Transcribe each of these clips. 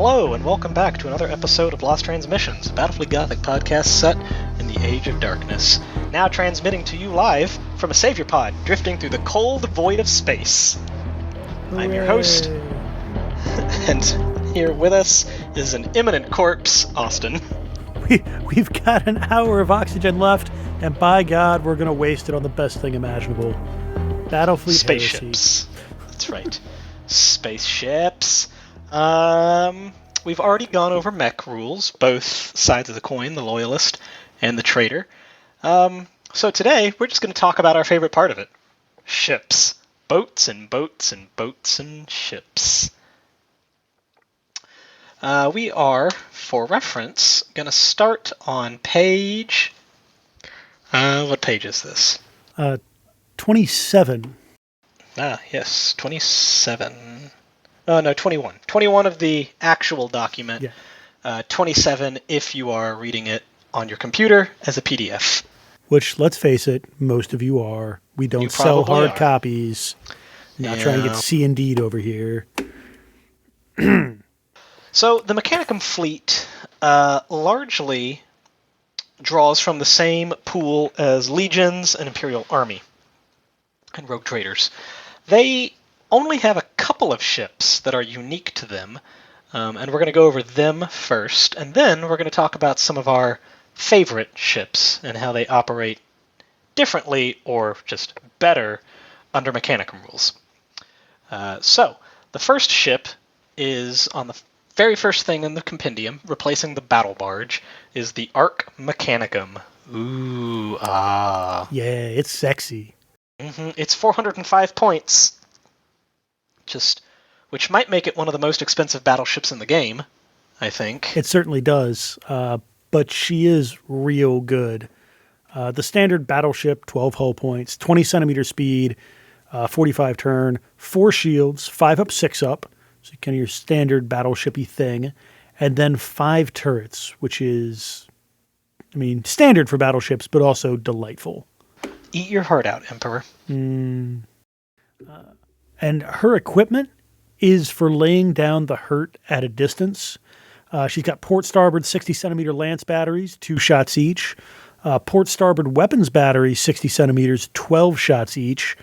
Hello, and welcome back to another episode of Lost Transmissions, a Battlefleet Gothic podcast set in the Age of Darkness. Now transmitting to you live from a savior pod, drifting through the cold void of space. Hooray. I'm your host, and here with us is an imminent corpse, Austin. We've got an hour of oxygen left, and by God, we're going to waste it on the best thing imaginable. Battlefleet Spaceships. Heresy. That's right. Spaceships. We've already gone over mech rules, both sides of the coin, the loyalist and the traitor. So today, we're just going to talk about our favorite part of it. Ships. Boats and boats and boats and ships. We are, for reference, going to start on page... what page is this? 27. Ah, yes, 27. Oh, no, 21. 21 of the actual document. Yeah. 27 if you are reading it on your computer as a PDF. Which, let's face it, most of you are. We don't sell hard copies. Not trying to get C&D'd over here. So, the Mechanicum fleet largely draws from the same pool as legions and Imperial Army and rogue traders. They only have a couple of ships that are unique to them, and we're going to go over them first, and then we're going to talk about some of our favorite ships and how they operate differently or just better under Mechanicum rules. So, the first ship is on the very first thing in the compendium, replacing the battle barge, is the Arc Mechanicum. Ooh, ah. Yeah, it's sexy. Mm-hmm. It's 405 points. Which might make it one of the most expensive battleships in the game, I think. It certainly does, but she is real good. The standard battleship, 12 hull points, 20 centimeter speed, 45 turn, 4 shields, 5 up, 6 up, so kind of your standard battleship-y thing, and then 5 turrets, which is, standard for battleships, but also delightful. Eat your heart out, Emperor. And her equipment is for laying down the hurt at a distance. She's got port starboard 60 centimeter lance batteries, 2 shots each. Port starboard weapons batteries, 60 centimeters, 12 shots each.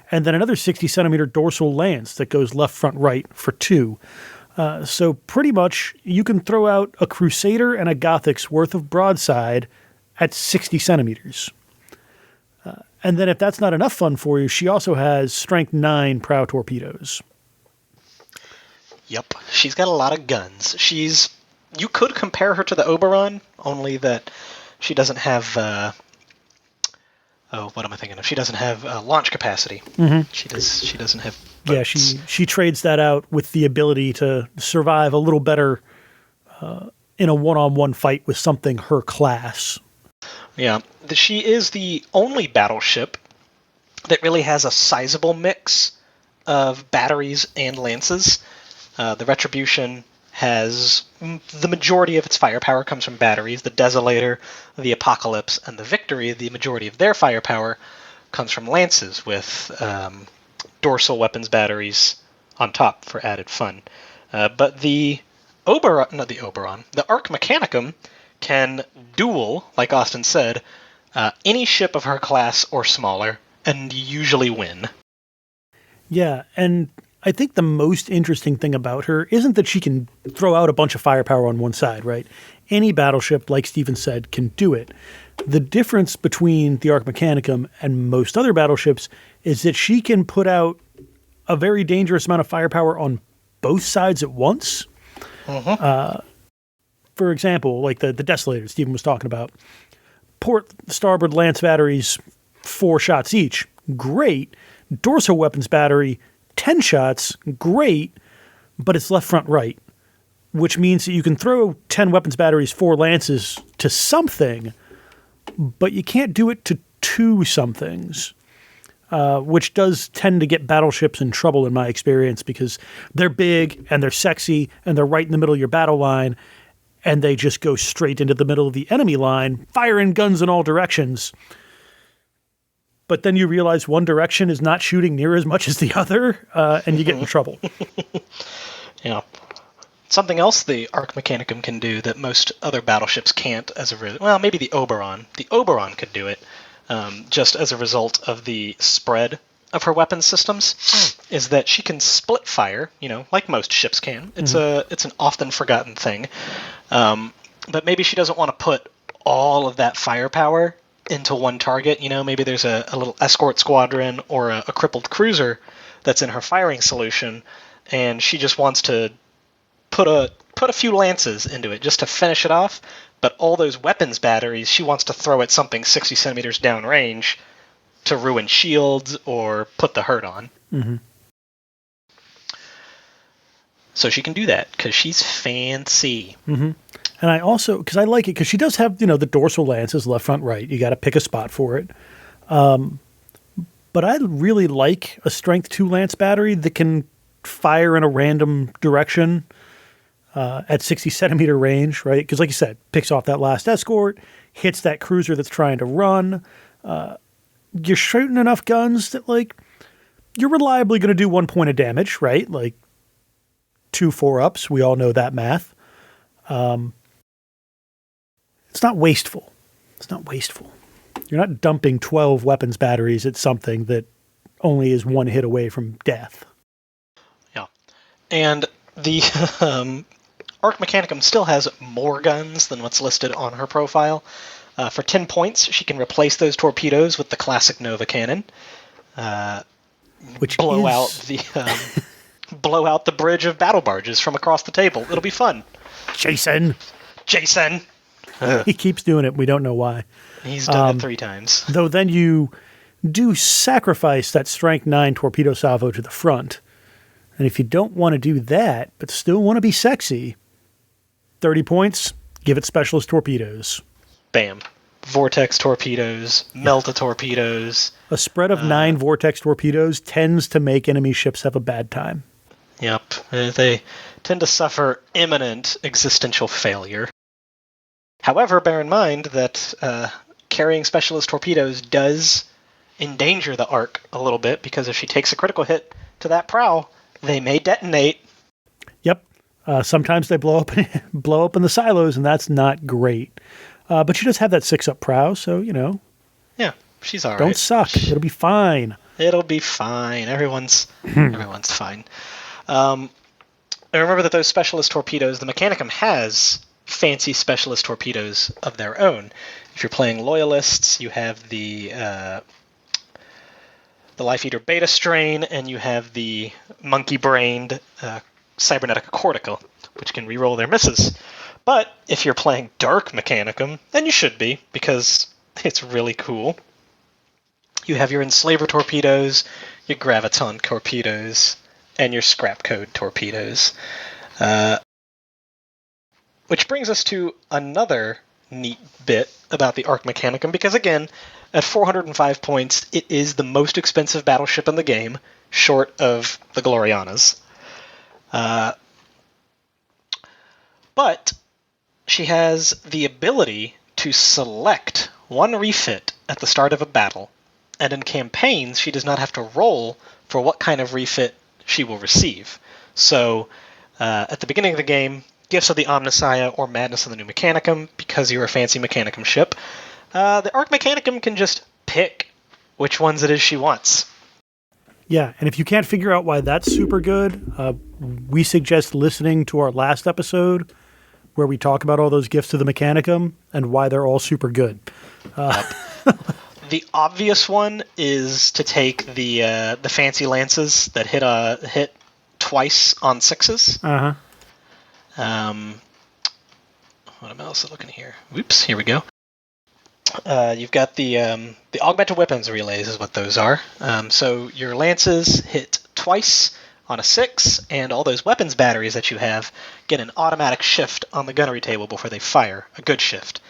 And then another 60 centimeter dorsal lance that goes left, front, right for 2. So pretty much you can throw out a Crusader and a Gothic's worth of broadside at 60 centimeters. And then if that's not enough fun for you, she also has strength 9 Prow torpedoes. Yep, she's got a lot of guns. You could compare her to the Oberon, only that she doesn't have, what am I thinking of? She doesn't have launch capacity. Mm-hmm. She doesn't have boats. Yeah, she trades that out with the ability to survive a little better in a one-on-one fight with something her class. Yeah, she is the only battleship that really has a sizable mix of batteries and lances. The Retribution has the majority of its firepower comes from batteries. The Desolator, the Apocalypse, and the Victory, the majority of their firepower comes from lances with dorsal weapons batteries on top for added fun. But the Arc Mechanicum can duel, like Austin said, any ship of her class or smaller, and usually win. Yeah, and I think the most interesting thing about her isn't that she can throw out a bunch of firepower on one side, right? Any battleship, like Steven said, can do it. The difference between the Arc Mechanicum and most other battleships is that she can put out a very dangerous amount of firepower on both sides at once. Mm-hmm. For example, like the Desolator Steven was talking about. Port starboard lance batteries, 4 shots each. Great. Dorsal weapons battery, 10 shots. Great. But it's left, front, right. Which means that you can throw 10 weapons batteries, 4 lances to something, but you can't do it to 2 somethings. Which does tend to get battleships in trouble in my experience because they're big and they're sexy and they're right in the middle of your battle line. And they just go straight into the middle of the enemy line, firing guns in all directions. But then you realize one direction is not shooting near as much as the other, and you get in trouble. Yeah. Something else the Arc Mechanicum can do that most other battleships can't well, maybe the Oberon. The Oberon could do it just as a result of the spread of her weapon systems, is that she can split fire, like most ships can. It's an often forgotten thing. But maybe she doesn't want to put all of that firepower into one target. Maybe there's a little escort squadron or a crippled cruiser that's in her firing solution, and she just wants to put a few lances into it just to finish it off, but all those weapons batteries she wants to throw at something 60 centimeters downrange to ruin shields or put the hurt on. Mm-hmm. So she can do that because she's fancy. Mm-hmm. And I also, because I like it, because she does have, the dorsal lances, left, front, right. You got to pick a spot for it. But I really like a strength 2 lance battery that can fire in a random direction at 60 centimeter range, right? Because like you said, picks off that last escort, hits that cruiser that's trying to run. You're shooting enough guns that, you're reliably going to do 1 point of damage, right? 2 4-ups. We all know that math. It's not wasteful. You're not dumping 12 weapons batteries at something that only is 1 hit away from death. Yeah. And the Arc Mechanicum still has more guns than what's listed on her profile. For 10 points, she can replace those torpedoes with the classic Nova cannon. Which blow out the bridge of battle barges from across the table. It'll be fun. Jason! He keeps doing it. We don't know why. He's done it 3 times. Though then you do sacrifice that Strength 9 torpedo salvo to the front. And if you don't want to do that, but still want to be sexy, 30 points, give it Specialist Torpedoes. Bam. Vortex torpedoes, Melta torpedoes. A spread of 9 Vortex torpedoes tends to make enemy ships have a bad time. Yep. They tend to suffer imminent existential failure. However, bear in mind that carrying Specialist torpedoes does endanger the Arc a little bit, because if she takes a critical hit to that prow, they may detonate. Yep. Sometimes they blow up in the silos, and that's not great. But she does have that 6-up prow, so, Yeah, she's all right. Don't suck. It'll be fine. It'll be fine. Everyone's fine. And remember that those Specialist torpedoes, the Mechanicum has fancy Specialist torpedoes of their own. If you're playing Loyalists, you have the Life Eater Beta Strain, and you have the monkey-brained Cybernetica Cortical, which can reroll their misses. But if you're playing Dark Mechanicum, and you should be, because it's really cool, you have your Enslaver torpedoes, your Graviton torpedoes, and your Scrap Code torpedoes. Which brings us to another neat bit about the Arc Mechanicum, because again, at 405 points, it is the most expensive battleship in the game, short of the Glorianas. But she has the ability to select 1 refit at the start of a battle, and in campaigns, she does not have to roll for what kind of refit she will receive. So, at the beginning of the game, Gifts of the Omnissiah or Madness of the New Mechanicum, because you're a fancy Mechanicum ship, the Arc Mechanicum can just pick which ones it is she wants. Yeah, and if you can't figure out why that's super good, we suggest listening to our last episode where we talk about all those gifts to the Mechanicum and why they're all super good. The obvious one is to take the fancy lances that hit twice on 6s. Uh-huh. What am I also looking here? Oops, here we go. You've got the augmented weapons relays is what those are. So your lances hit twice on a 6, and all those weapons batteries that you have get an automatic shift on the gunnery table before they fire. A good shift,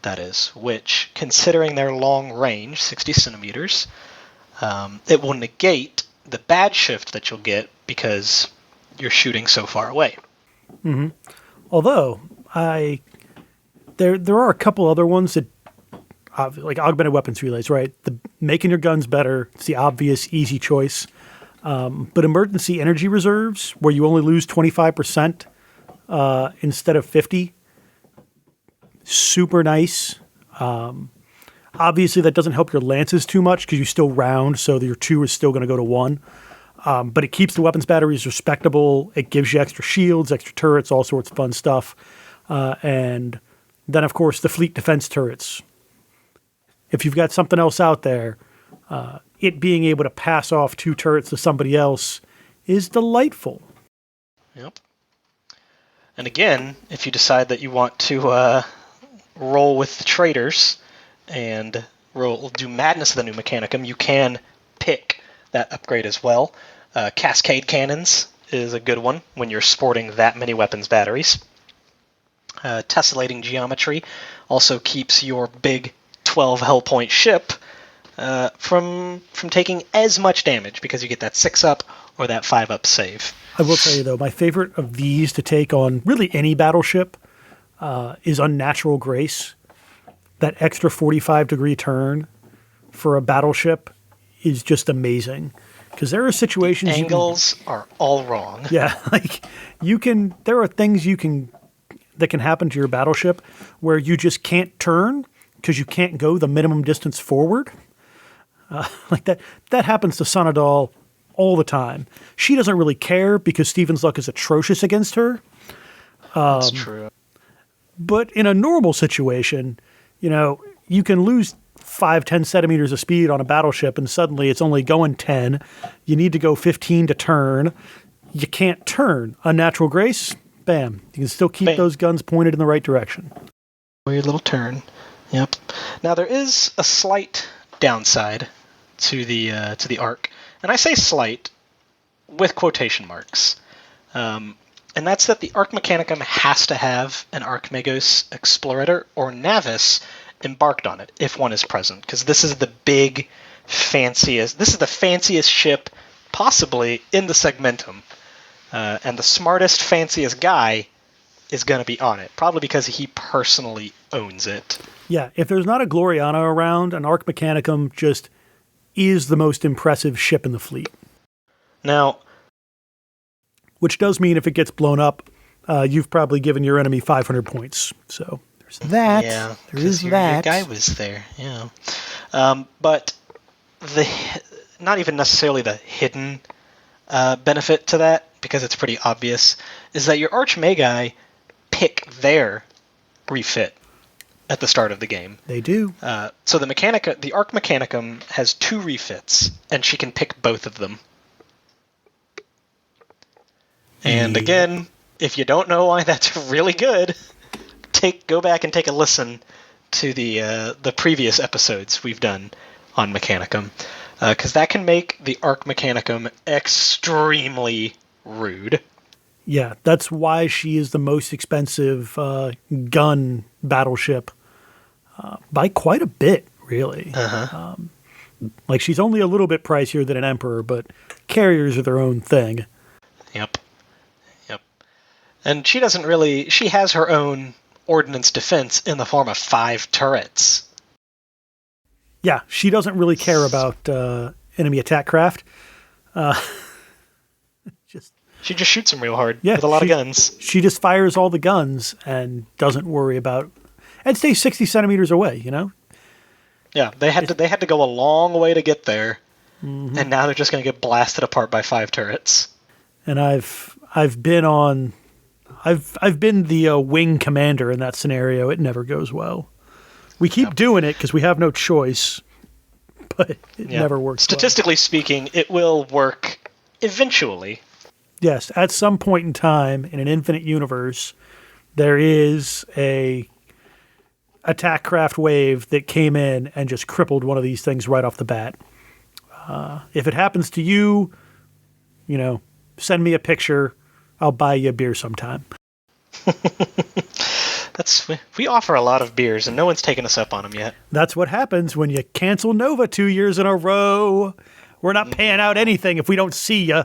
that is, which, considering their long range, 60 centimeters, it will negate the bad shift that you'll get because you're shooting so far away. Mm-hmm. Although, there are a couple other ones that, like augmented weapons relays, right? Making your guns better, it's the obvious, easy choice. But emergency energy reserves, where you only lose 25% instead of 50. Super nice. Obviously, that doesn't help your lances too much because you still round, so your 2 is still going to go to 1. But it keeps the weapons batteries respectable. It gives you extra shields, extra turrets, all sorts of fun stuff. And then, of course, the fleet defense turrets. If you've got something else out there, it being able to pass off 2 turrets to somebody else is delightful. Yep. And again, if you decide that you want to roll with the traders and do Madness of the new Mechanicum, you can pick that upgrade as well. Cascade Cannons is a good one when you're sporting that many weapons batteries. Tessellating Geometry also keeps your big 12 hull point ship from taking as much damage because you get that 6-up or that 5-up save. I will tell you, though, my favorite of these to take on really any battleship is Unnatural Grace. That extra 45-degree turn for a battleship is just amazing. Because there are situations... Angles are all wrong. Yeah, like there are things that can happen to your battleship where you just can't turn because you can't go the minimum distance forward. Like that happens to Sonadal all the time. She doesn't really care because Steven's luck is atrocious against her. That's true. But in a normal situation, you can lose 5-10 centimeters of speed on a battleship and suddenly it's only going 10. You need to go 15 to turn. You can't turn. Unnatural Grace, bam. You can still keep those guns pointed in the right direction. Weird little turn. Yep. Now there is a slight downside to the Arc. And I say slight with quotation marks. And that's that the Arc Mechanicum has to have an Archmagos Explorator or Navis embarked on it if one is present. Because this is the fanciest ship possibly in the Segmentum. And the smartest, fanciest guy is going to be on it. Probably because he personally owns it. Yeah, if there's not a Gloriana around, an Arc Mechanicum just is the most impressive ship in the fleet. Now, which does mean if it gets blown up, you've probably given your enemy 500 points. So there's that. Yeah, there is that. Your guy was there. Yeah, but not even necessarily the hidden benefit to that, because it's pretty obvious, is that your Archmagi pick their refit at the start of the game. They do. So the Arc Mechanicum has 2 refits, and she can pick both of them. And again, if you don't know why that's really good, go back and take a listen to the previous episodes we've done on Mechanicum, because that can make the Arc Mechanicum extremely rude. Yeah, that's why she is the most expensive gun battleship by quite a bit, really. Uh-huh. Like, she's only a little bit pricier than an Emperor, but carriers are their own thing. Yep. And she has her own ordnance defense in the form of 5 turrets. Yeah, she doesn't really care about enemy attack craft. She just shoots them real hard with a lot of guns. She just fires all the guns and doesn't worry about... And stays 60 centimeters away, Yeah, they had to go a long way to get there, and now they're just going to get blasted apart by 5 turrets. And I've been the wing commander in that scenario. It never goes well. We keep doing it because we have no choice, but it never works. Statistically speaking, it will work eventually. Yes, at some point in time in an infinite universe, there is a attack craft wave that came in and just crippled one of these things right off the bat. If it happens to you, send me a picture. I'll buy you a beer sometime. We offer a lot of beers, and no one's taken us up on them yet. That's what happens when you cancel Nova 2 years in a row. We're not paying out anything if we don't see you.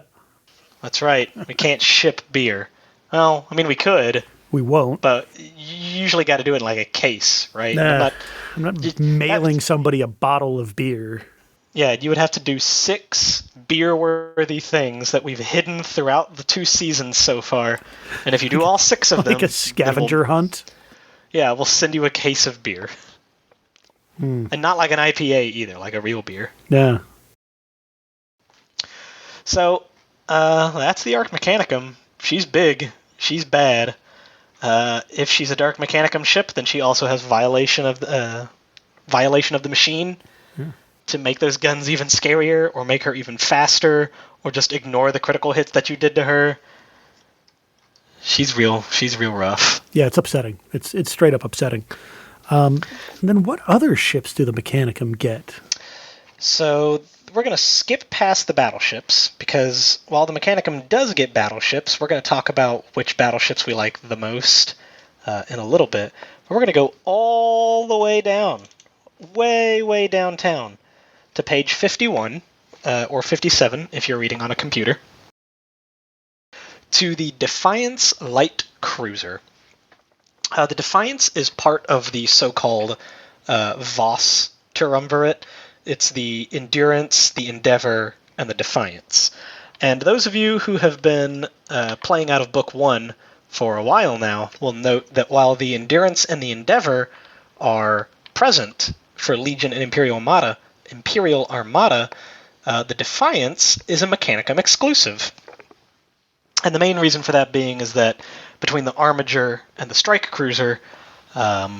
That's right. We can't ship beer. Well, I mean, we could. We won't. But you usually got to do it in like a case, right? Nah, I'm not mailing somebody a bottle of beer. Yeah, you would have to do 6 beer-worthy things that we've hidden throughout the 2 seasons so far. And if you do all 6 of them... Like a scavenger hunt? Yeah, we'll send you a case of beer. And not like an IPA either, like a real beer. Yeah. So, that's the Arc Mechanicum. She's big. She's bad. If she's a Dark Mechanicum ship, then she also has Violation of the Machine to make those guns even scarier, or make her even faster, or just ignore the critical hits that you did to her. She's real rough. Yeah, it's upsetting. It's straight up upsetting. And then what other ships do the Mechanicum get? So we're going to skip past the battleships, because while the Mechanicum does get battleships, we're going to talk about which battleships we like the most in a little bit. But we're going to go all the way down, way downtown, to page 51, or 57 if you're reading on a computer, to the Defiance Light Cruiser. The Defiance is part of the so-called Voss triumvirate. It's the Endurance, the Endeavor, and the Defiance. And those of you who have been playing out of Book 1 for a while now will note that while the Endurance and the Endeavor are present for Legion and Imperial Armada, the Defiance is a Mechanicum exclusive. And the main reason for that being is that between the Armiger and the Strike Cruiser, the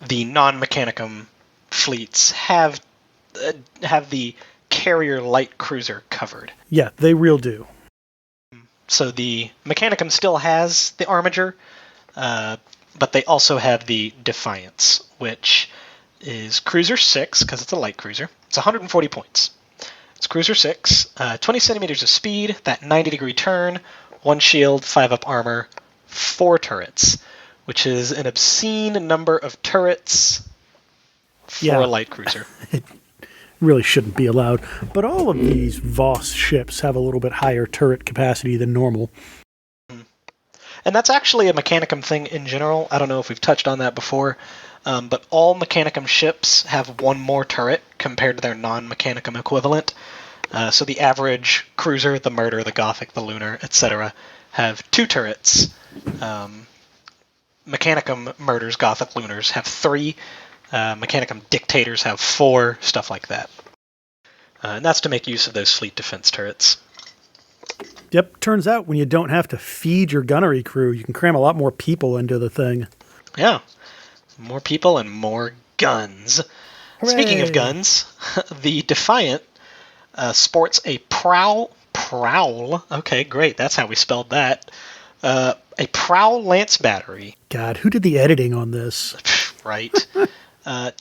non-Mechanicum fleets have the carrier light cruiser covered. Yeah, they real do. So the Mechanicum still has the Armiger, but they also have the Defiance, which is Cruiser 6, because it's a light cruiser. It's 140 points. It's Cruiser 6, 20 centimeters of speed, that 90-degree turn, 1 shield, 5 up armor, 4 turrets, which is an obscene number of turrets for a light cruiser. It really shouldn't be allowed. But all of these Voss ships have a little bit higher turret capacity than normal. And that's actually a Mechanicum thing in general. I don't know if we've touched on that before, but all Mechanicum ships have 1 more turret compared to their non-Mechanicum equivalent. So the average cruiser, the Murder, the Gothic, the Lunar, etc., have 2 turrets. Mechanicum Murders, Gothic, Lunars have 3. Mechanicum Dictators have 4, stuff like that. And that's to make use of those fleet defense turrets. Yep, turns out when you don't have to feed your gunnery crew, you can cram a lot more people into the thing. Yeah, more people and more guns. Hooray! Speaking of guns, the Defiant sports a Prowl, okay, great, that's how we spelled that, a Prow Lance Battery. God, who did the editing on this? Right.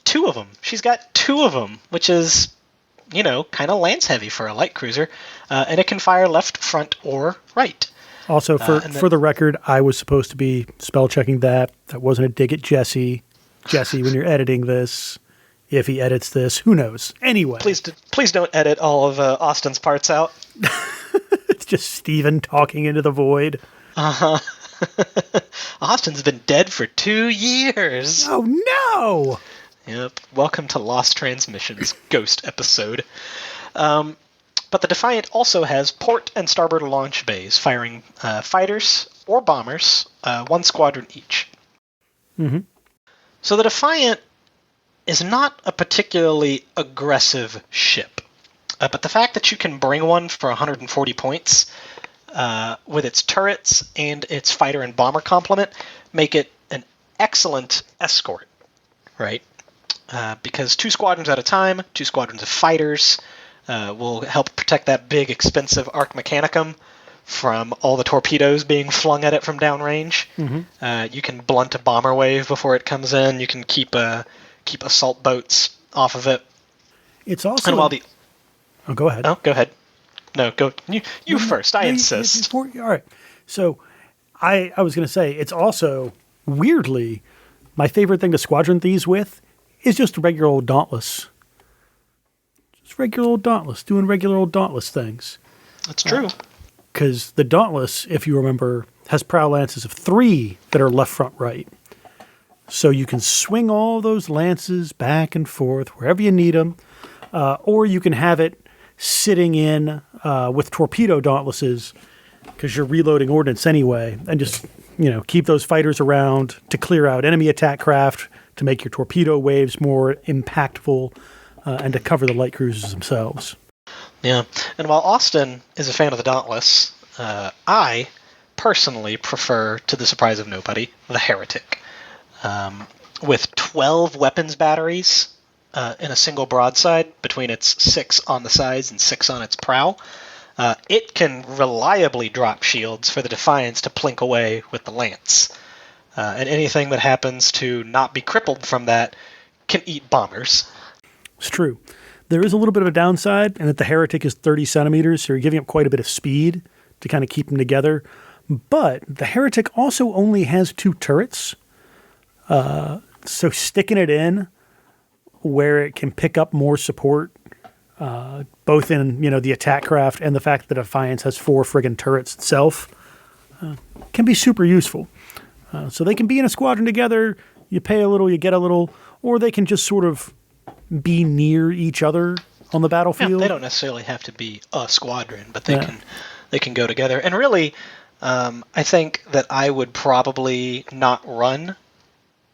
2 of them. She's got 2 of them, which is, kind of lance heavy for a light cruiser, and it can fire left, front, or right. Also, for the record, I was supposed to be spell checking that. That wasn't a dig at Jesse. Jesse, when you're editing this, if he edits this, who knows? Anyway. Please don't edit all of Austin's parts out. It's just Steven talking into the void. Uh-huh. Austin's been dead for 2 years. Oh, no! Yep. Welcome to Lost Transmissions Ghost episode. But the Defiant also has port and starboard launch bays, firing fighters or bombers, 1 squadron each. Mm-hmm. So the Defiant is not a particularly aggressive ship. But the fact that you can bring one for 140 points with its turrets and its fighter and bomber complement make it an excellent escort, right? Because 2 squadrons at a time, 2 squadrons of fighters will help protect that big, expensive Arc Mechanicum from all the torpedoes being flung at it from downrange. Mm-hmm. You can blunt a bomber wave before it comes in. You can keep assault boats off of it. It's also... And while the... Oh, go ahead. Oh, go ahead. No, go. You first. I insist. All right. So I was going to say, it's also, weirdly, my favorite thing to squadron these with is just a regular old Dauntless. Just regular old Dauntless, doing regular old Dauntless things. That's true. Because the Dauntless, if you remember, has prow lances of 3 that are left, front, right. So you can swing all those lances back and forth wherever you need them. or you can have it sitting in with torpedo dauntlesses because you're reloading ordnance anyway, and just keep those fighters around to clear out enemy attack craft, to make your torpedo waves more impactful, and to cover the light cruisers themselves. Yeah, and while Austin is a fan of the Dauntless, I personally prefer, to the surprise of nobody, the Heretic. With 12 weapons batteries in a single broadside, between its 6 on the sides and 6 on its prow, it can reliably drop shields for the Defiance to plink away with the Lance. And anything that happens to not be crippled from that can eat bombers. It's true. There is a little bit of a downside, and that the Heretic is 30 centimeters, so you're giving up quite a bit of speed to kind of keep them together. But the Heretic also only has 2 turrets, so sticking it in where it can pick up more support, both in the attack craft and the fact that Defiance has 4 friggin' turrets itself, can be super useful. So they can be in a squadron together, you pay a little, you get a little, or they can just sort of be near each other on the battlefield. Yeah, they don't necessarily have to be a squadron, but they can go together. And really, I think that I would probably not run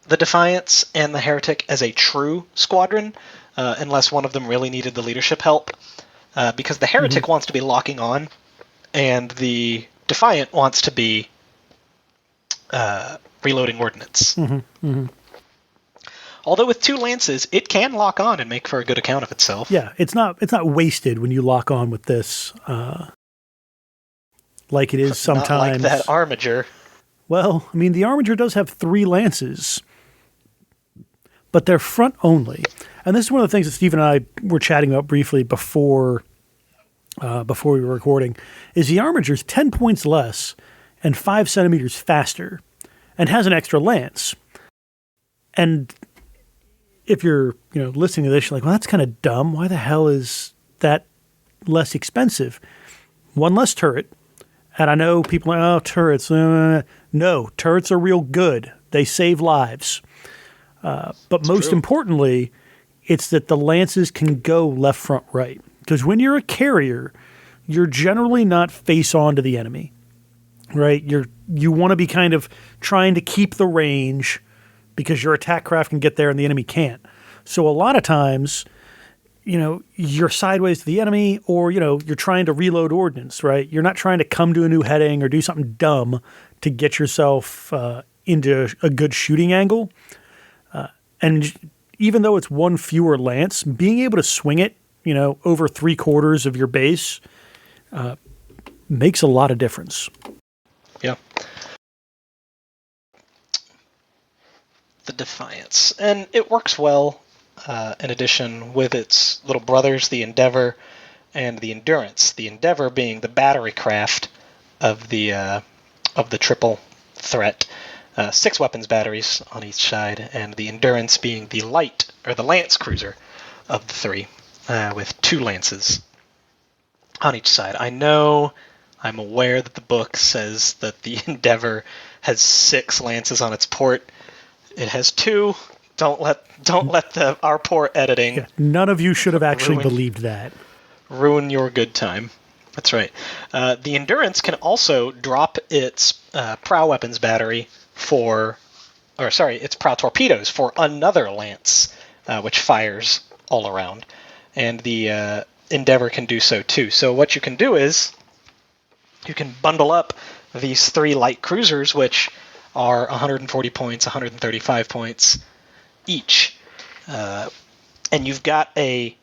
the Defiance and the Heretic as a true squadron, unless one of them really needed the leadership help, because the Heretic wants to be locking on, and the Defiant wants to be reloading ordnance. Although with 2 lances, it can lock on and make for a good account of itself. Yeah, it's not wasted when you lock on with this, like it is sometimes. Not like that Armiger. Well, I mean, the Armiger does have 3 lances, but they're front only. And this is one of the things that Steve and I were chatting about briefly before we were recording, is the Armiger's 10 points less and 5 centimeters faster, and has an extra lance. And if you're listening to this, you're like, well, that's kind of dumb. Why the hell is that less expensive? 1 less turret. And I know people are like, oh, turrets. No, turrets are real good. They save lives. But most importantly, it's that the lances can go left, front, right. Because when you're a carrier, you're generally not face on to the enemy, right? You want to be kind of trying to keep the range, because your attack craft can get there and the enemy can't. So a lot of times, you're sideways to the enemy, or, you're trying to reload ordnance, right? You're not trying to come to a new heading or do something dumb to get yourself into a good shooting angle. And even though it's 1 fewer lance, being able to swing it, over 3/4 of your base makes a lot of difference. Yeah. The Defiance. And it works well, in addition, with its little brothers, the Endeavor and the Endurance. The Endeavor being the battery craft of the triple threat. 6 weapons batteries on each side, and the Endurance being the light, or the lance cruiser of the 3, with 2 lances on each side. I'm aware that the book says that the Endeavor has 6 lances on its port. It has 2. Don't let our poor editing. Yeah, none of you should have actually believed that. Ruin your good time. That's right. The Endurance can also drop its prow weapons battery its prow torpedoes for another lance, which fires all around, and the Endeavor can do so too. So what you can do is you can bundle up these 3 light cruisers, which are 140 points, 135 points each, and you've got a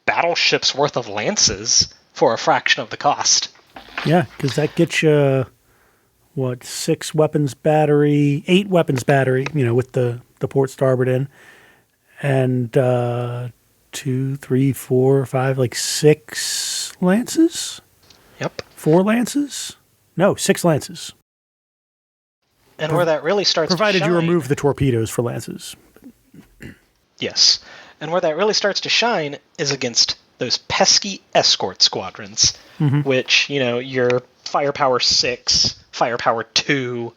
battleship's worth of lances for a fraction of the cost. Yeah, because that gets you 6 weapons battery, 8 weapons battery, with the port starboard in, and 2, 3, 4, 5, like 6 lances. Yep. 4 lances? No, 6 lances. And where that really starts provided to shine, you remove the torpedoes for lances. Yes. And where that really starts to shine is against those pesky escort squadrons, which, your firepower 6, firepower 2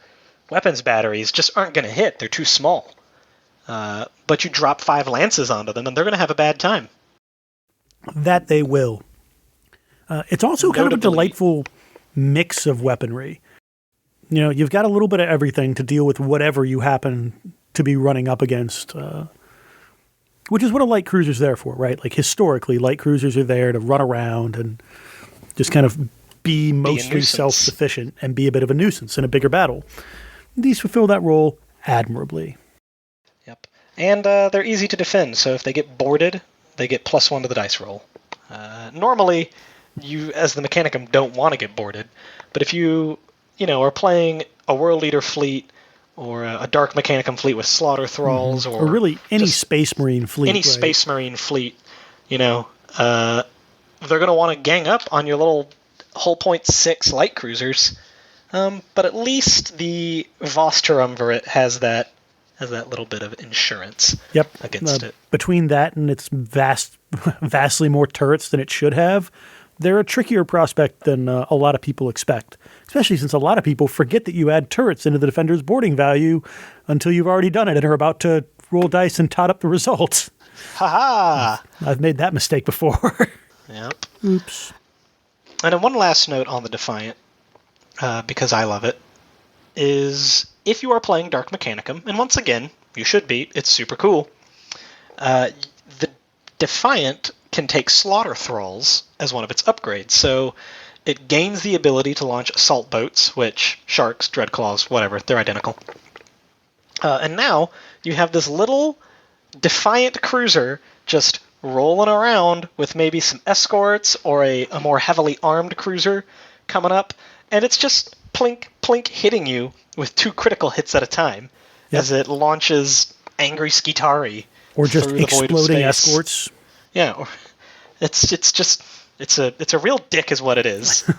weapons batteries just aren't going to hit. They're too small. But you drop 5 lances onto them, and they're going to have a bad time. That they will. It's also kind of a Notably. delightful mix of weaponry. You know, you've got a little bit of everything to deal with whatever you happen to be running up against, which is what a light cruiser's there for, right? Like, historically, light cruisers are there to run around and just kind of be mostly nuisance. self-sufficient and be a bit of a nuisance in a bigger battle. These fulfill that role admirably. Yep. And they're easy to defend, so if they get boarded, they get +1 to the dice roll. Normally, you, as the Mechanicum, don't want to get boarded, but if you are playing a World Leader fleet or a Dark Mechanicum fleet with Slaughter Thralls, Or really any just Space Marine fleet. any right? Space Marine fleet, they're going to want to gang up on your little hull point 6 light cruisers. But at least the Voss Triumvirate has that little bit of insurance against it. Between that and its vastly more turrets than it should have, they're a trickier prospect than a lot of people expect, especially since a lot of people forget that you add turrets into the defender's boarding value until you've already done it and are about to roll dice and tot up the results. Ha-ha! I've made that mistake before. Yep. Oops. And then one last note on the Defiant, because I love it, is if you are playing Dark Mechanicum, and once again, you should be, it's super cool, the Defiant can take Slaughter Thralls as one of its upgrades, so it gains the ability to launch assault boats, which Sharks, Dreadclaws, whatever, they're identical. And now you have this little Defiant cruiser just rolling around with maybe some escorts or a more heavily armed cruiser coming up, and it's just plink, plink hitting you with 2 critical hits at a time as it launches angry Skitari Or just through the void of exploding space. escorts. Yeah, it's a real dick is what it is.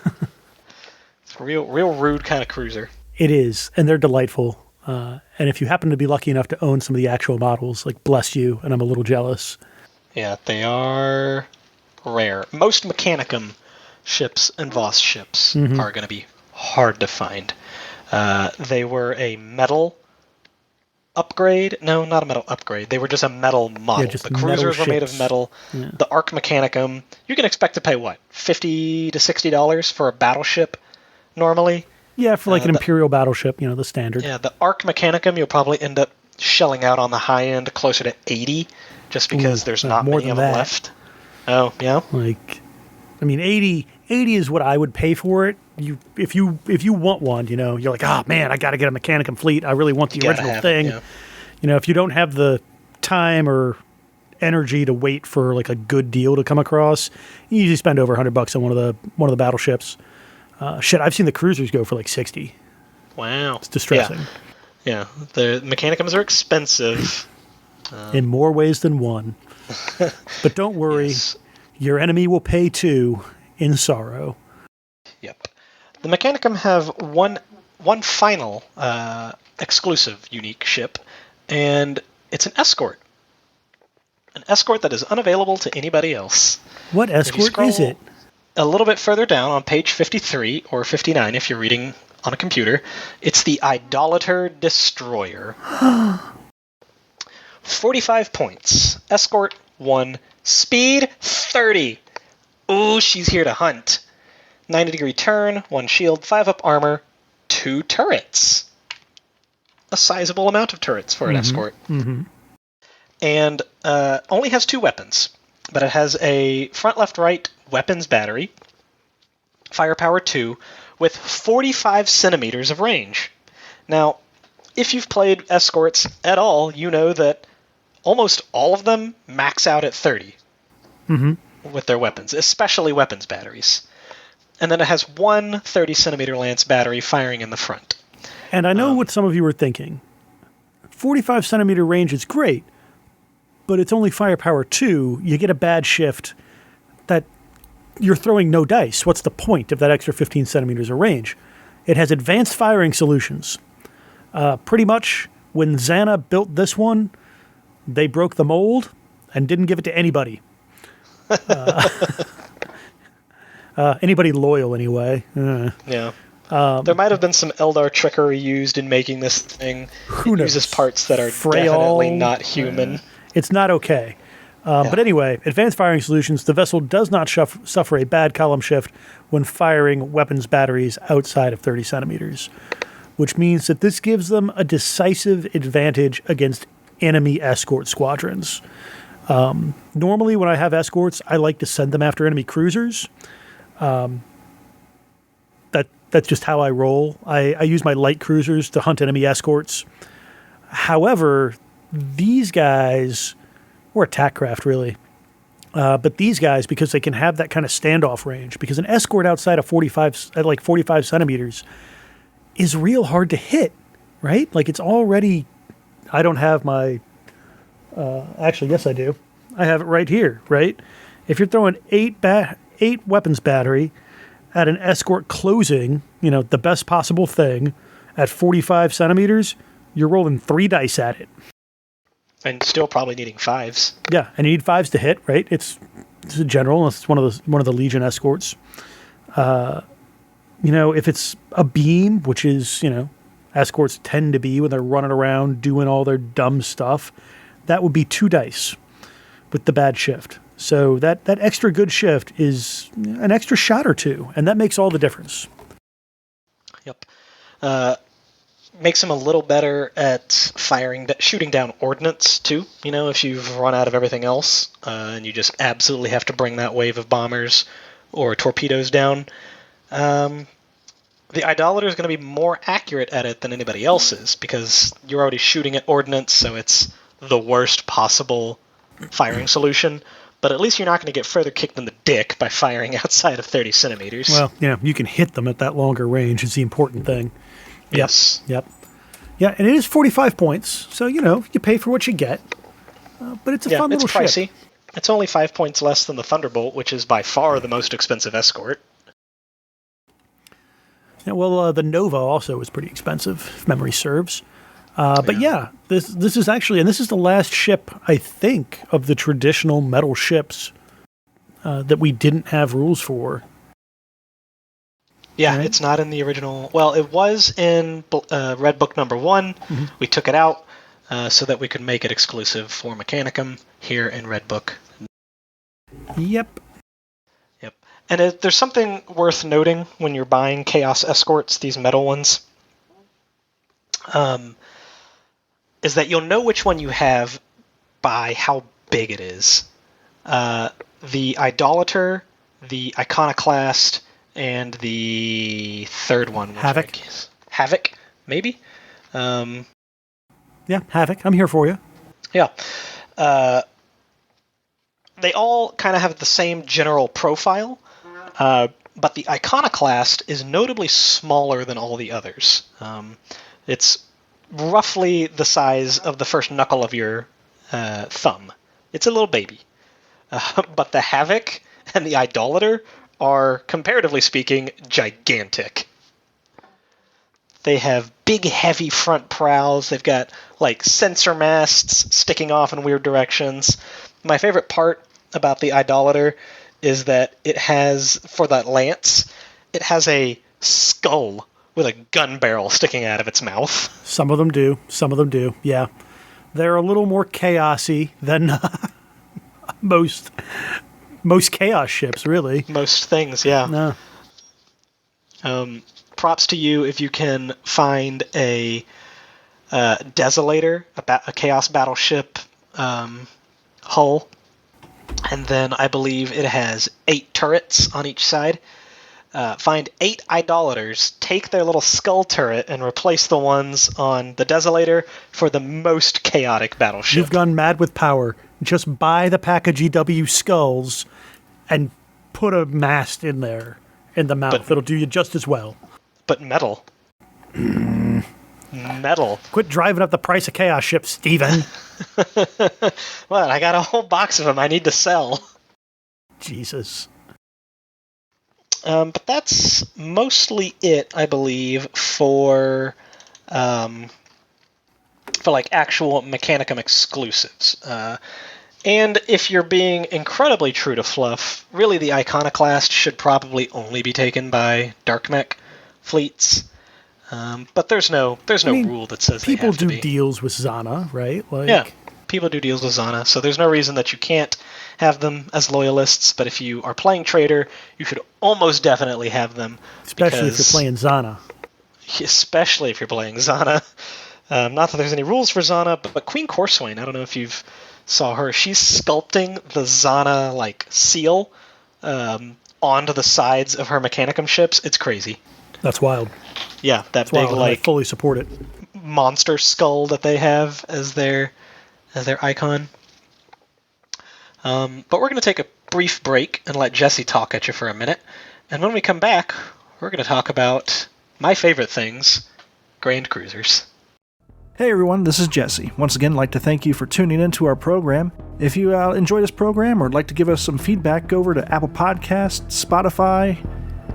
It's a real rude kind of cruiser. It is, and they're delightful. And if you happen to be lucky enough to own some of the actual models, like, bless you, and I'm a little jealous. Yeah, they are rare. Most Mechanicum ships and Voss ships are going to be hard to find. They were a metal upgrade. No, not a metal upgrade. They were just a metal model. Yeah, just the cruisers were made of ships. metal. Yeah. The Arc Mechanicum, you can expect to pay, what, $50 to $60 for a battleship normally? Yeah, for like an Imperial battleship, the standard. Yeah, the Arc Mechanicum, you'll probably end up shelling out on the high end closer to 80 just because there's not more many than of them that. left. Oh, yeah? Like, I mean, 80 is what I would pay for it. If you want one, you're like, oh man, I got to get a Mechanicum fleet. I really want the You gotta original have thing. it, yeah. If you don't have the time or energy to wait for like a good deal to come across, you usually spend over $100 on one of the battleships. Shit, I've seen the cruisers go for like 60. Wow. It's distressing. Yeah, the Mechanicums are expensive. In more ways than one. But don't worry, Yes. your enemy will pay too in sorrow. Yep. The Mechanicum have one final exclusive unique ship, and it's an escort. An escort that is unavailable to anybody else. What escort is it? A little bit further down on page 53 or 59 if you're reading on a computer, it's the Idolater Destroyer. 45 points. Escort 1. Speed 30. Ooh, she's here to hunt. 90-degree turn, 1 shield, 5 up armor, 2 turrets. A sizable amount of turrets for an escort. Mm-hmm. And only has 2 weapons. But it has a front, left, right weapons battery, firepower 2, with 45 centimeters of range. Now, if you've played escorts at all, you know that almost all of them max out at 30 with their weapons, especially weapons batteries. And then it has 1 30-centimeter lance battery firing in the front. And I know what some of you are thinking. 45-centimeter range is great, but it's only firepower 2. You get a bad shift that you're throwing no dice. What's the point of that extra 15 centimeters of range? It has advanced firing solutions. Pretty much, when Xana built this one, they broke the mold and didn't give it to anybody. Anybody loyal, anyway. Yeah. There might have been some Eldar trickery used in making this thing. Who It knows? uses parts that are Freyal, definitely not human. It's not okay. But anyway, advanced firing solutions, the vessel does not suffer a bad column shift when firing weapons batteries outside of 30 centimeters, which means that this gives them a decisive advantage against enemy escort squadrons. Normally, when I have escorts, I like to send them after enemy cruisers. That's just how I roll. I use my light cruisers to hunt enemy escorts. However, these guys, or attack craft really, but these guys, because they can have that kind of standoff range, because an escort outside of 45 centimeters is real hard to hit, right? Like it's already, I don't have my, actually, yes I do. I have it right here, right? If you're throwing eight weapons battery at an escort closing, the best possible thing at 45 centimeters, you're rolling 3 dice at it. And still probably needing 5s. Yeah, and you need 5s to hit, right? It's a general. It's one of the Legion escorts. If it's a beam, which is, escorts tend to be when they're running around doing all their dumb stuff, that would be 2 dice with the bad shift. So that extra good shift is an extra shot or 2, and that makes all the difference. Yep. Makes them a little better at shooting down ordnance, too. If you've run out of everything else, and you just absolutely have to bring that wave of bombers or torpedoes down. The Idolater is going to be more accurate at it than anybody else is, because you're already shooting at ordnance, so it's the worst possible firing solution. But at least you're not going to get further kicked in the dick by firing outside of 30 centimeters. Well, you can hit them at that longer range is the important thing. Yes. Yep. Yeah, and it is 45 points, so, you pay for what you get. But it's a fun little pricey. ship. It's only 5 points less than the Thunderbolt, which is by far the most expensive escort. Yeah, well, the Nova also is pretty expensive, if memory serves. But this is actually, and this is the last ship, I think, of the traditional metal ships that we didn't have rules for. Yeah, right? It's not in the original. Well, it was in Red Book number 1. Mm-hmm. We took it out so that we could make it exclusive for Mechanicum here in Red Book. Yep. And there's something worth noting when you're buying Chaos Escorts, these metal ones, is that you'll know which one you have by how big it is. The Idolater, the Iconoclast, and the third one. Havoc. Havoc, maybe? Yeah, Havoc. I'm here for you. Yeah. They all kind of have the same general profile, but the Iconoclast is notably smaller than all the others. It's roughly the size of the first knuckle of your thumb. It's a little baby. But the Havoc and the Idolater are, comparatively speaking, gigantic. They have big, heavy front prows. They've got, sensor masts sticking off in weird directions. My favorite part about the Idolater is that it has, for that lance, it has a skull with a gun barrel sticking out of its mouth. Some of them do. Yeah. They're a little more chaosy than most chaos ships, really. Most things, yeah. No. Props to you if you can find a Desolator, a Chaos Battleship hull. And then I believe it has 8 turrets on each side. Find 8 Idolaters, take their little skull turret, and replace the ones on the Desolator for the most chaotic battleship. You've gone mad with power. Just buy the pack of GW skulls and put a mast in there, in the mouth. It'll do you just as well. But metal. Metal. Quit driving up the price of chaos ships, Steven. Well, I got a whole box of them I need to sell. Jesus. But that's mostly it, I believe, for actual Mechanicum exclusives. And if you're being incredibly true to fluff, really the Iconoclast should probably only be taken by Dark Mech fleets. But there's no rule that says people they have to do be. deals with Zana, right? Yeah, People do deals with Zana, so there's no reason that you can't have them as loyalists, but if you are playing Traitor, you should almost definitely have them. Especially if you're playing Zana. Especially if you're playing Zana. Not that there's any rules for Zana, but Queen Corswain, I don't know if you've saw her. She's sculpting the Zana like seal onto the sides of her Mechanicum ships. It's crazy. That's wild. Yeah, that That's big wild, like I fully support it. Monster skull that they have as their icon. But we're going to take a brief break and let Jesse talk at you for a minute. And when we come back, we're going to talk about my favorite things, Grand Cruisers. Hey everyone, this is Jesse. Once again, I'd like to thank you for tuning into our program. If you enjoy this program or would like to give us some feedback, go over to Apple Podcasts, Spotify,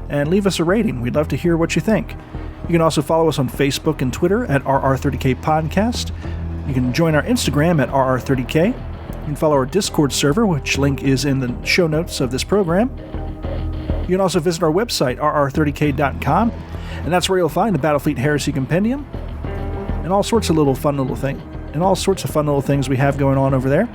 and leave us a rating. We'd love to hear what you think. You can also follow us on Facebook and Twitter at RR30K Podcast. You can join our Instagram at RR30K. You can follow our Discord server, which link is in the show notes of this program. You can also visit our website, rr30k.com, and that's where you'll find the Battlefleet Heresy Compendium, and all sorts of fun little things we have going on over there.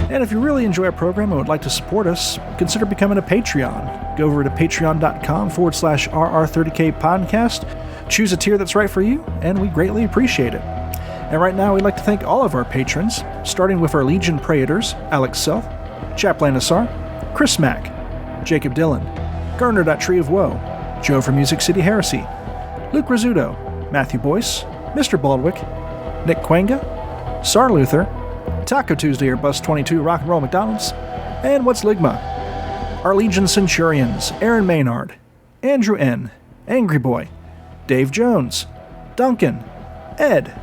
And if you really enjoy our program and would like to support us, consider becoming a Patreon. Go over to patreon.com/RR30K podcast, choose a tier that's right for you, and we greatly appreciate it. And right now, we'd like to thank all of our patrons, starting with our Legion Praetors, Alex Self, Chaplain Asar, Chris Mack, Jacob Dillon, Garner.Tree of Woe, Joe from Music City Heresy, Luke Rizzuto, Matthew Boyce, Mr. Baldwick, Nick Quanga, Sar Luther, Taco Tuesday or Bus 22 Rock and Roll McDonald's, and What's Ligma? Our Legion Centurions, Aaron Maynard, Andrew N., Angry Boy, Dave Jones, Duncan, Ed,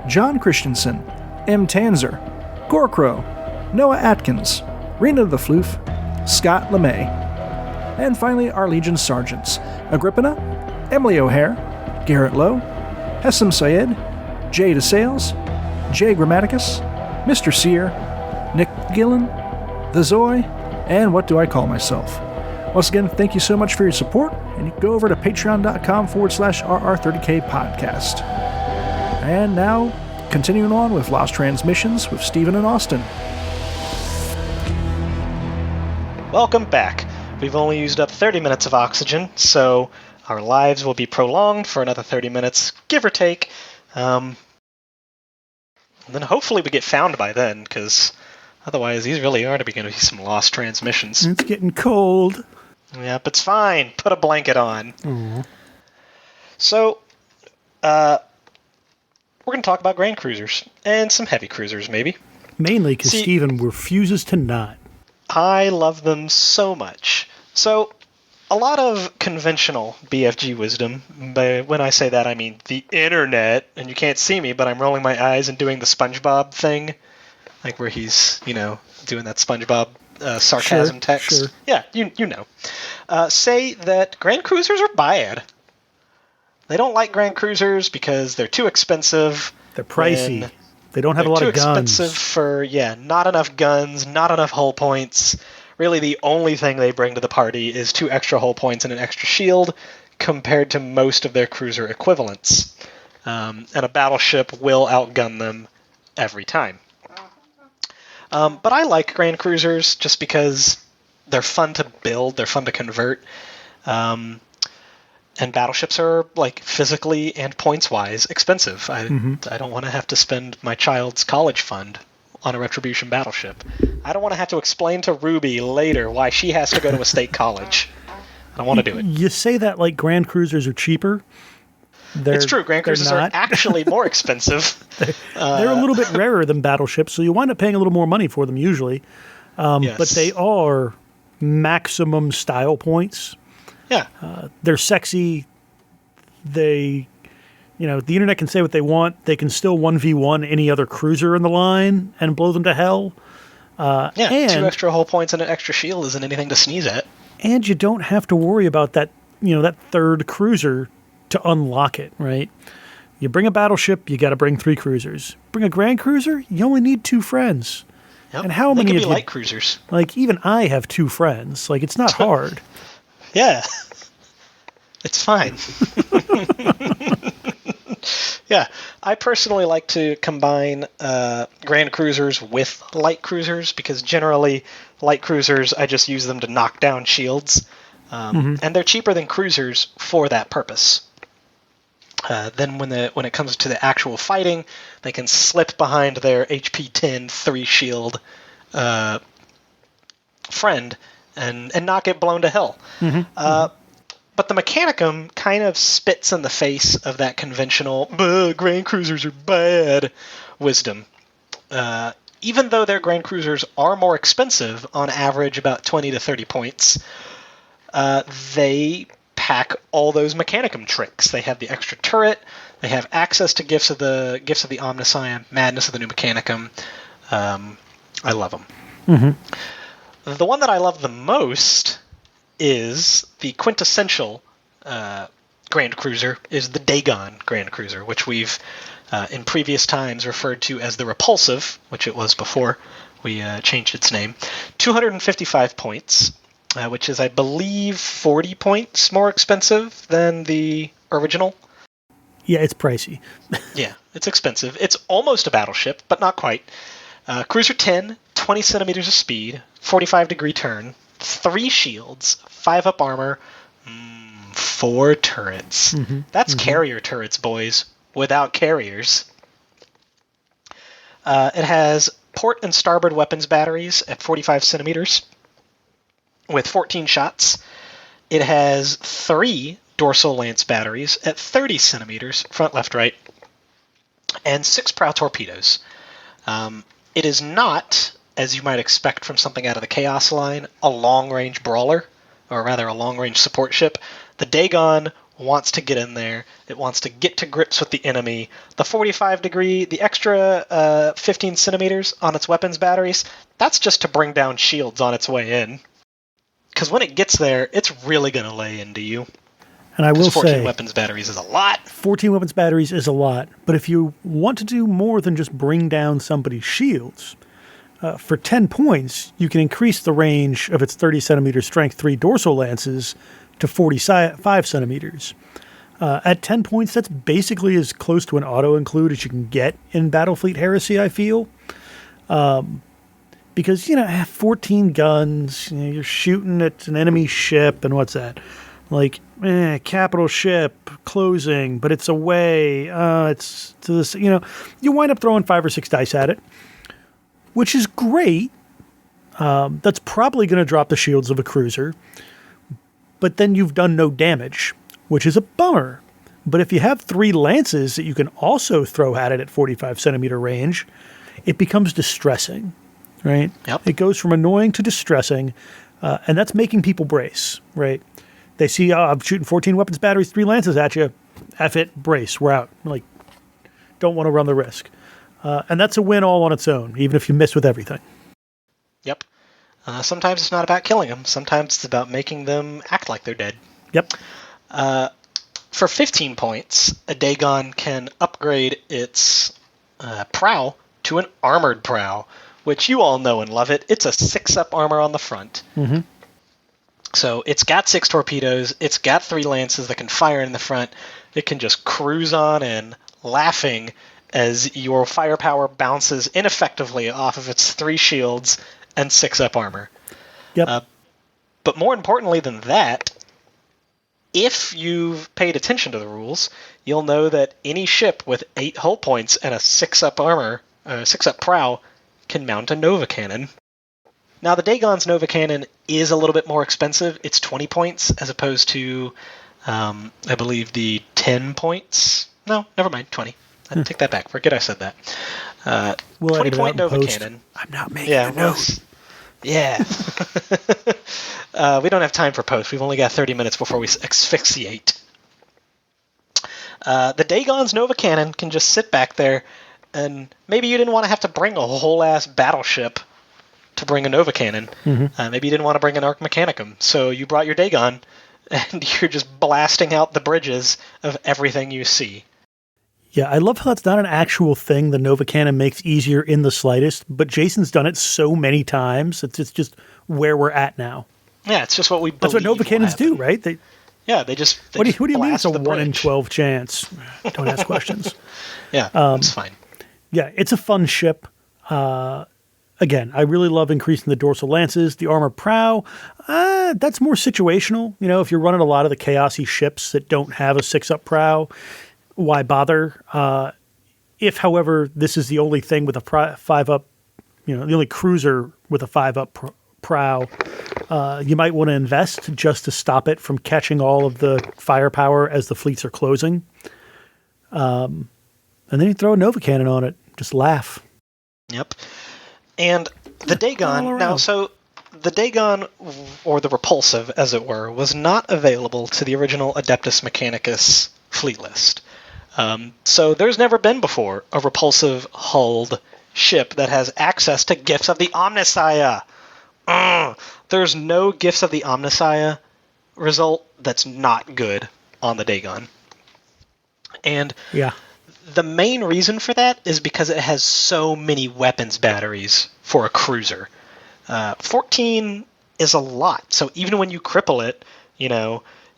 John Christensen, M. Tanzer, Gorkrow, Noah Atkins, Rena the Floof, Scott LeMay, and finally our Legion Sergeants, Agrippina, Emily O'Hare, Garrett Lowe, Hessam Syed, Jay DeSales, Jay Grammaticus, Mr. Sear, Nick Gillen, The Zoy, and What Do I Call Myself? Once again, thank you so much for your support, and you can go over to patreon.com/RR30K podcast. And now, continuing on with Lost Transmissions with Stephen and Austin. Welcome back. We've only used up 30 minutes of oxygen, so our lives will be prolonged for another 30 minutes, give or take. And then hopefully we get found by then, because otherwise these really are going to be some lost transmissions. It's getting cold. Yep, it's fine. Put a blanket on. Aww. So, we're going to talk about Grand Cruisers, and some Heavy Cruisers, maybe. Mainly because Steven refuses to not. I love them so much. So, a lot of conventional BFG wisdom, but when I say that, I mean the internet, and you can't see me, but I'm rolling my eyes and doing the SpongeBob thing, like where he's, doing that SpongeBob sarcasm text. Sure. Yeah, you know. Say that Grand Cruisers are bad. They don't like Grand Cruisers because they're too expensive. They're pricey. They don't have a lot of guns. Too expensive for, not enough guns, not enough hull points. Really, the only thing they bring to the party is 2 extra hull points and an extra shield, compared to most of their cruiser equivalents. And a battleship will outgun them every time. But I like Grand Cruisers just because they're fun to build, they're fun to convert. And battleships are, physically and points-wise expensive. I don't want to have to spend my child's college fund on a Retribution battleship. I don't want to have to explain to Ruby later why she has to go to a state college. I don't want to do it. You say that like Grand Cruisers are cheaper. It's true. Grand Cruisers are actually more expensive. They're a little bit rarer than battleships, so you wind up paying a little more money for them usually. Yes. But they are maximum style points. Yeah. They're sexy. The internet can say what they want. They can still 1v1 any other cruiser in the line and blow them to hell. And 2 extra hull points and an extra shield isn't anything to sneeze at. And you don't have to worry about that, that third cruiser to unlock it, right? You bring a battleship, you got to bring 3 cruisers. Bring a Grand Cruiser, you only need 2 friends. Yep. And how they many can of be you, light cruisers? Even I have 2 friends. It's not hard. Yeah. It's fine. Yeah, I personally like to combine Grand Cruisers with light cruisers because generally light cruisers, I just use them to knock down shields, and they're cheaper than cruisers for that purpose. Then when it comes to the actual fighting, they can slip behind their HP 10 3 shield friend and not get blown to hell. But the Mechanicum kind of spits in the face of that conventional Grand Cruisers are bad wisdom. Even though their Grand Cruisers are more expensive, on average about 20 to 30 points, they pack all those Mechanicum tricks. They have the extra turret, they have access to gifts of the Omniscience, Madness of the New Mechanicum. I love them. The one that I love the most is the quintessential Grand Cruiser, is the Dagon Grand Cruiser, which we've in previous times referred to as the Repulsive, which it was before we changed its name. 255 points, which is, I believe, 40 points more expensive than the original. Yeah, it's pricey. Yeah, it's expensive. It's almost a battleship, but not quite. Cruiser 10, 20 centimeters of speed, 45-degree turn, 3 shields, 5 up armor, 4 turrets. That's carrier turrets, boys, without carriers. It has port and starboard weapons batteries at 45 centimeters with 14 shots. It has 3 dorsal lance batteries at 30 centimeters, front, left, right, and 6 Prow torpedoes. It is not, as you might expect from something out of the Chaos line, a long-range brawler, or rather a long-range support ship. The Dagon wants to get in there. It wants to get to grips with the enemy. The 45-degree, the extra 15 centimeters on its weapons batteries, that's just to bring down shields on its way in. Because when it gets there, it's really going to lay into you. And I will 14 weapons batteries is a lot. 14 weapons batteries is a lot. But if you want to do more than just bring down somebody's shields, for 10 points, you can increase the range of its 30-centimeter strength 3 dorsal lances to 45 centimeters. At 10 points, that's basically as close to an auto-include as you can get in Battlefleet Heresy, I feel. Because, 14 guns, you're shooting at an enemy ship, and what's that? Like, capital ship, closing, but it's away, it's to this, you wind up throwing 5 or 6 dice at it, which is great. That's probably going to drop the shields of a cruiser, but then you've done no damage, which is a bummer. But if you have 3 lances that you can also throw at it at 45 centimeter range, it becomes distressing, right? Yep. It goes from annoying to distressing, and that's making people brace, right? They see, I'm shooting 14 weapons batteries, 3 lances at you. F it, brace, we're out. Like, don't want to run the risk. And that's a win all on its own, even if you miss with everything. Yep. Sometimes it's not about killing them. Sometimes it's about making them act like they're dead. Yep. For 15 points, a Dagon can upgrade its prow to an armored prow, which you all know and love it. It's a 6-up armor on the front. So it's got 6 torpedoes, it's got 3 lances that can fire in the front. It can just cruise on in, laughing as your firepower bounces ineffectively off of its 3 shields and 6-up armor. Yep. But more importantly than that, if you've paid attention to the rules, you'll know that any ship with 8 hull points and a 6-up armor, 6-up prow, can mount a Nova Cannon. Now, the Dagon's Nova Cannon is a little bit more expensive. It's 20 points as opposed to, I believe, the 10 points. No, never mind, 20. I take that back. Forget I said that. 20-point Nova Cannon. I'm not making a note. Yeah. We don't have time for post. We've only got 30 minutes before we asphyxiate. The Dagon's Nova Cannon can just sit back there, and maybe you didn't want to have to bring a whole-ass battleship to bring a Nova Cannon. Maybe you didn't want to bring an Arc Mechanicum, so you brought your Dagon, and you're just blasting out the bridges of everything you see. Yeah, I love how that's not an actual thing the Nova Cannon makes easier in the slightest, but Jason's done it so many times, it's just where we're at now. Yeah, it's just what we believe. That's what Nova Cannons do, right? Yeah, they just What do you mean it's a blast the 1 in bridge. 12 chance? Don't ask questions. Yeah, it's fine. Yeah, it's a fun ship. Again, I really love increasing the dorsal lances. The armor prow, that's more situational. You know, if you're running a lot of the chaosy ships that don't have a 6-up prow, why bother? If, however, this is the only thing with a 5-up, the only cruiser with a 5-up prow, you might want to invest just to stop it from catching all of the firepower as the fleets are closing. And then you throw a Nova Cannon on it. Just laugh. Yep. And the Dagon, now, so the Dagon, or the Repulsive, as it were, was not available to the original Adeptus Mechanicus fleet list. So there's never been before a repulsive hulled ship that has access to Gifts of the Omnissiah. There's no Gifts of the Omnissiah result that's not good on the Dagon. And yeah. The main reason for that is because it has so many weapons batteries for a cruiser. 14 is a lot, so even when you cripple it,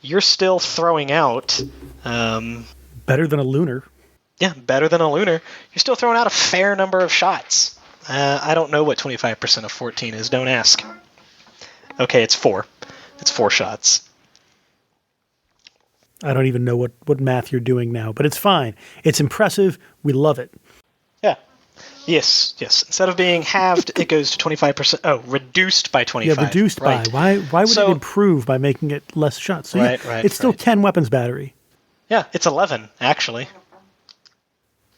you're still throwing out... better than a lunar. Yeah, better than a lunar. You're still throwing out a fair number of shots. I don't know what 25% of 14 is, don't ask. Okay, it's 4. It's 4 shots. I don't even know what math you're doing now, but it's fine. It's impressive. We love it. Yeah. Yes. Instead of being halved, it goes to 25%. Oh, reduced by 25. Yeah, reduced right. by. Why would it improve by making it less shots? So right. It's still 10 weapons battery. Yeah, it's 11, actually.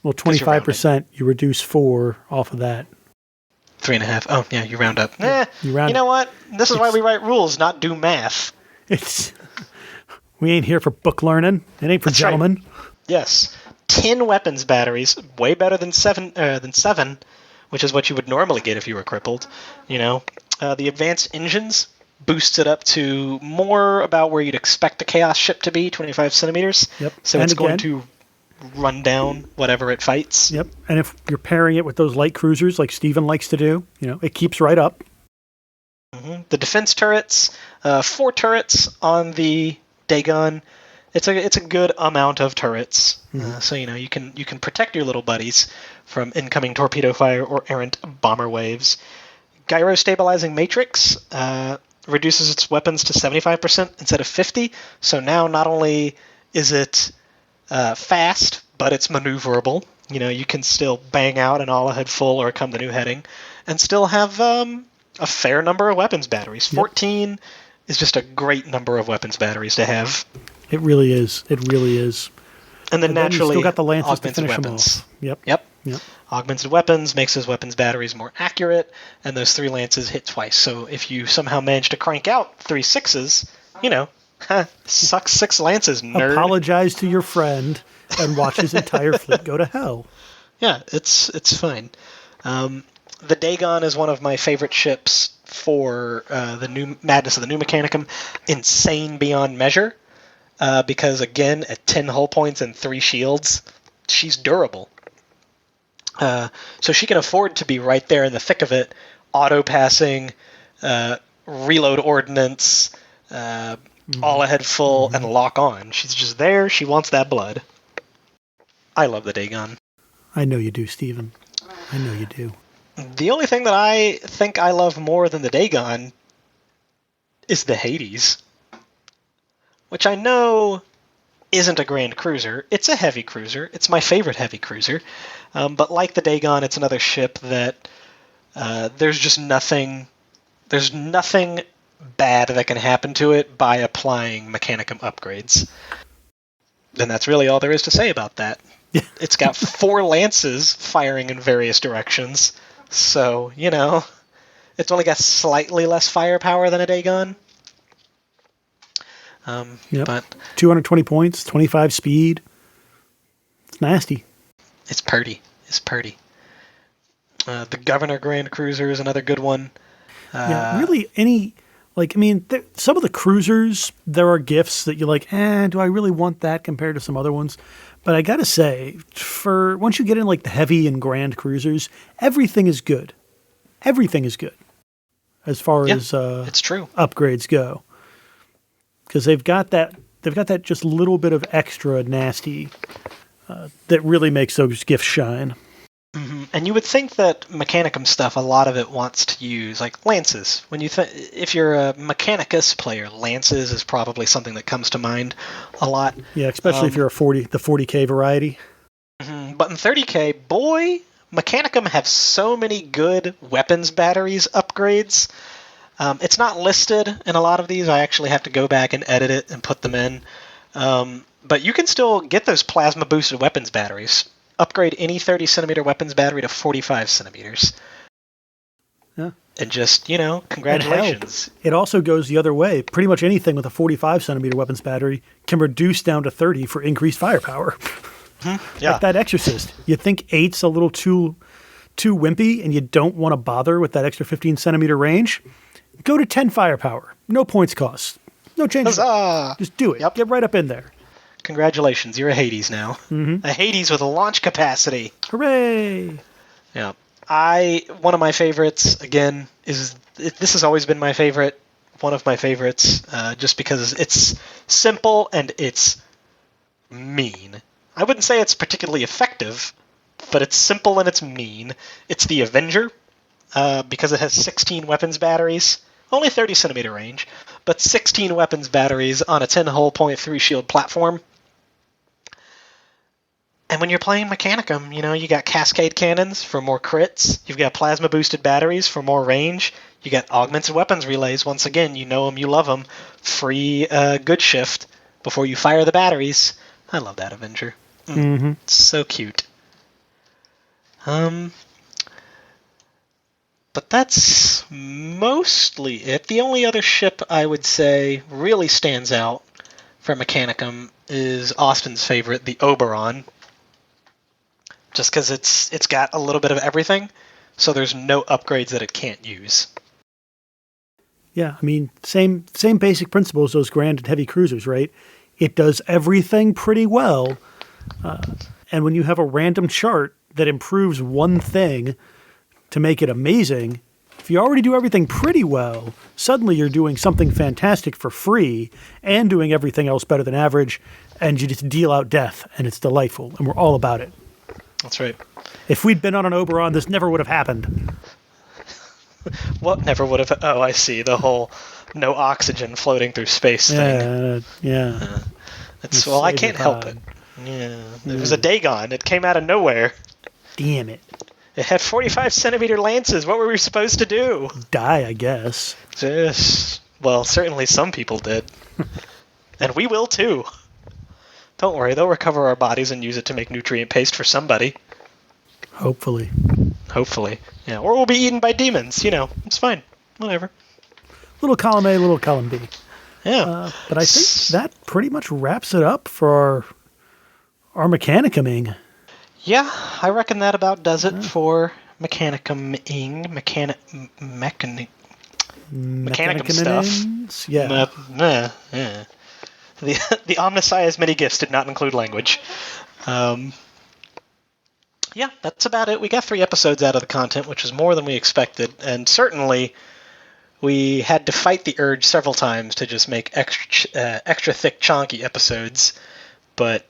Well, 25%, you reduce 4 off of that. 3.5. Oh, yeah, you round up. You know what? This is why we write rules, not do math. We ain't here for book learning. It ain't for That's gentlemen. Right. Yes. 10 weapons batteries, way better than 7, which is what you would normally get if you were crippled. The advanced engines boosts it up to more about where you'd expect a Chaos ship to be, 25 centimeters. Yep. So it's going to run down whatever it fights. Yep. And if you're pairing it with those light cruisers like Steven likes to do, it keeps right up. Mm-hmm. The defense turrets, 4 turrets on the Dagon. It's a good amount of turrets. Mm-hmm. So you can protect your little buddies from incoming torpedo fire or errant bomber waves. Gyro stabilizing matrix reduces its weapons to 75% instead of 50. So now not only is it fast, but it's maneuverable. You can still bang out an all ahead full or come the new heading, and still have a fair number of weapons batteries. 14 is just a great number of weapons batteries to have. It really is. And then naturally, you still got the lances to augmented finish weapons. them off. Yep. Augmented weapons makes those weapons batteries more accurate, and those 3 lances hit twice. So if you somehow manage to crank out 3 6s, suck 6 lances, nerd. Apologize to your friend and watch his entire fleet go to hell. Yeah, it's fine. The Dagon is one of my favorite ships for the new Madness of the New Mechanicum. Insane beyond measure. Because, again, at 10 hull points and 3 shields, she's durable. So she can afford to be right there in the thick of it, auto-passing, reload ordnance, all ahead full, and lock on. She's just there. She wants that blood. I love the Dagon. I know you do, Steven. I know you do. The only thing that I think I love more than the Dagon is the Hades, which I know isn't a grand cruiser. It's a heavy cruiser. It's my favorite heavy cruiser. But like the Dagon, it's another ship that there's just nothing bad that can happen to it by applying Mechanicum upgrades. And that's really all there is to say about that. It's got 4 lances firing in various directions. So, it's only got slightly less firepower than a Dagon. But 220 points, 25 speed. It's nasty. It's purty. The Governor Grand Cruiser is another good one. Really, some of the cruisers, there are gifts that you're like, do I really want that compared to some other ones? But I gotta say, once you get in like the heavy and grand cruisers, everything is good. Everything is good as far as it's true. upgrades go. Because they've got that they've got that just little bit of extra nasty that really makes those gifts shine. Mm-hmm. And you would think that Mechanicum stuff, a lot of it wants to use like lances. When you if you're a Mechanicus player, lances is probably something that comes to mind a lot. Yeah, especially if you're the 40K variety. Mm-hmm. But in 30K, boy, Mechanicum have so many good weapons batteries upgrades. It's not listed in a lot of these. I actually have to go back and edit it and put them in. But you can still get those plasma boosted weapons batteries. Upgrade any 30 centimeter weapons battery to 45 centimeters. Yeah. And just, congratulations. It also goes the other way. Pretty much anything with a 45 centimeter weapons battery can reduce down to 30 for increased firepower. Mm-hmm. Yeah. Like that Exorcist. You think 8's a little too wimpy and you don't want to bother with that extra 15 centimeter range? Go to 10 firepower. No points cost. No changes. Just do it. Yep. Get right up in there. Congratulations, you're a Hades now. Mm-hmm. A Hades with a launch capacity. Hooray! Yeah. One of my favorites, again, this has always been my favorite, one of my favorites, just because it's simple and it's mean. I wouldn't say it's particularly effective, but it's simple and it's mean. It's the Avenger, because it has 16 weapons batteries. Only 30 centimeter range, but 16 weapons batteries on a 10-hull .3 shield platform. And when you're playing Mechanicum, you got Cascade Cannons for more crits. You've got Plasma Boosted Batteries for more range. You got Augmented Weapons Relays. Once again, you know them, you love them. Free good shift before you fire the batteries. I love that Avenger. Mm-hmm. It's so cute. But that's mostly it. The only other ship I would say really stands out for Mechanicum is Austin's favorite, the Oberon. Just because it's got a little bit of everything, so there's no upgrades that it can't use. Yeah, I mean, same basic principle as those grand and heavy cruisers, right? It does everything pretty well, and when you have a random chart that improves one thing to make it amazing, if you already do everything pretty well, suddenly you're doing something fantastic for free and doing everything else better than average, and you just deal out death, and it's delightful, and we're all about it. That's right. If we'd been on an Oberon, this never would have happened. What never would have... Oh, I see. The whole no oxygen floating through space thing. Yeah. Well, I can't help it. Yeah. It was a Dagon. It came out of nowhere. Damn it. It had 45 centimeter lances. What were we supposed to do? Die, I guess. Well, certainly some people did. And we will too. Don't worry, they'll recover our bodies and use it to make nutrient paste for somebody. Hopefully. Yeah, or we'll be eaten by demons. It's fine. Whatever. Little column A, little column B. Yeah. But I think that pretty much wraps it up for our Mechanicuming. Yeah, I reckon that about does it for Mechanicum-ing. Mechanicum stuff. Yeah. The Omnisci has many gifts did not include language. Yeah, that's about it. We got 3 episodes out of the content, which is more than we expected, and certainly we had to fight the urge several times to just make extra thick, chonky episodes, but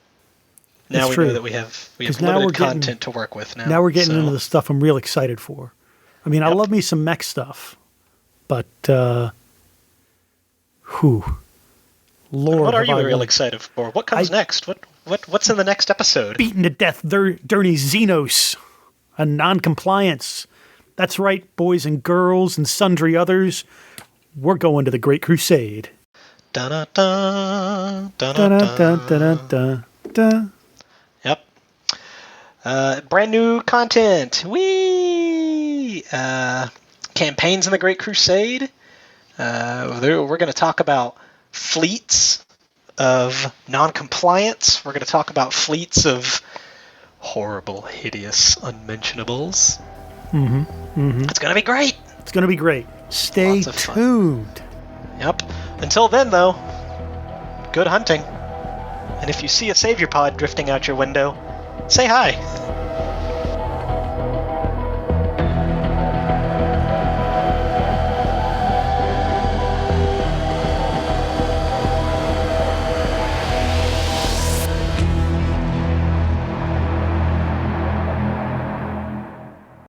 now we know that we have limited content to work with now. Now we're getting into the stuff I'm real excited for. I mean, I love me some mech stuff, but Lord, what are you real excited for? What comes next? What's in the next episode? Beaten to death, dirty Xenos, a non-compliance. That's right, boys and girls and sundry others. We're going to the Great Crusade. Da-da-da, Da-da-da-da-da-da. Yep. Brand new content. Whee! Campaigns in the Great Crusade. We're going to talk about fleets of non-compliance. We're going to talk about fleets of horrible, hideous unmentionables. Mm-hmm. Mm-hmm. It's going to be great. It's going to be great. Stay tuned. Yep. Until then, though, good hunting. And if you see a savior pod drifting out your window, say hi.